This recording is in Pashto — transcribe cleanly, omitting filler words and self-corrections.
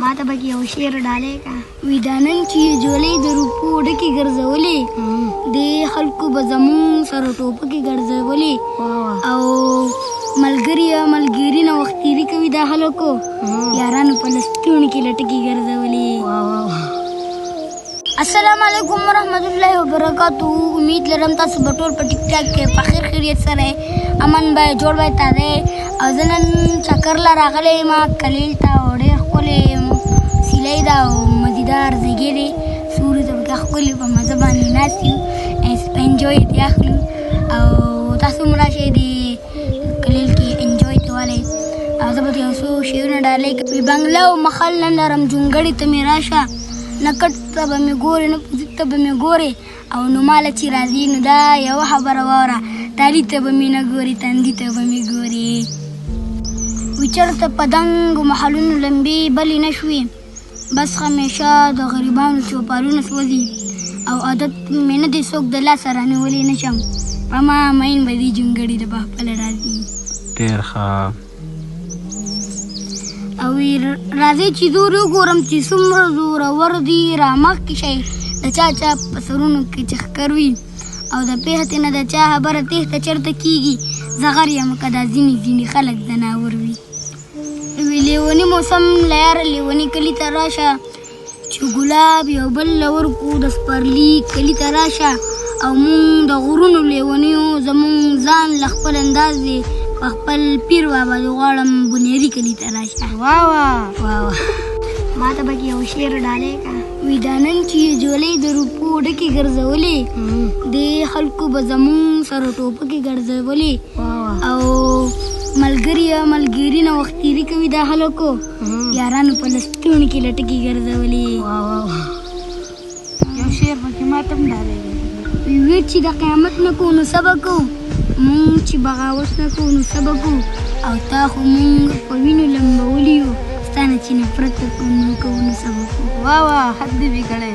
ما ته پکې یو شعر ډالۍ کا وي دا نن چې جولۍ د روپو ډکې ګرځولې د خلکو به زمونږ سره ټوپکې ګرځولې او ملګري نه وخت تېري کوي دا خلکو یارانو په لستوڼي کې لټکې ګرځولې. السلام علیکم ورحمت الله وبرکاتہ. امید لرم تاسو به ټول په ټیک ټاک کې په خیر خیریت سره امن به جوړ به تازه او زه نن چکر له راغلی یم کلیل ته او ډېر ښکلې سیلۍ ده او مزیدار ځایګی دی سوري ته پکې ښکلې په مزه باندې ناست یو انجوی یې اخلو او تاسو هم راشئ د کلیل کې انجوی ته والی او زه به یو څو شعرونه ډالۍ وي بنګله او مخل نه لرم جونګړې ته مې راشه نه کټ ته به مې ګورې نه پوزیت ته به مې ګورې او نو ماله چې راځي نو دا یوه خبره واوره تالي ته به مې نه ګورې تندي ته به مې ګورې. وي چېرته په دنګو محلونو لمبې بلې نه شوې بس همیشه د غریبانو چوپالونه سوځي او عادت مې نه دی څوک د لاسه رانیولی نه شم په ما مین به دي جونګړې د به خپله راځي. ډېر ښه. او راځئ چې زور وګورم چې څومره زورور دي رامخکې شئ د چا په سرونو کې چې ښکر وي او د پیښتې نه د چا خبره تېښته چېرته کېږي زغر یم که دا ځینې خلک ځناور وي. وي لیوني موسم له یاره لیوني کلي ته راشه چې ګلاب یو بل له ورکو د سپرلي کلي ته راشه او مونږ د غرونو لیونیو زمونږ ځان له خپل انداز دی په خپل پیر بابا د غواړم بنیري کلي ته راشه. واه ما ته پکې یو شعر ډالۍ کا وي دا نن چې جولۍ د روپو ډکې ګرځولې د خلکو به زمونږ سره ټوپکې ګرځولې او ملګري نه وخت تېري کوي دا خلکو یارانو په لستوڼي کې لټکې ګرځولې. یو شعر پکې ما ته هم ډالۍ وي چې د قیامت نه کو نو صبر کوو مونږ چې بغاوت نه کوو نو صبر کوو او تا خو مونږ په وینو لمبولي یو ستا نه چې نفرت کوو نو صبر کوو. حد دې وي کړی.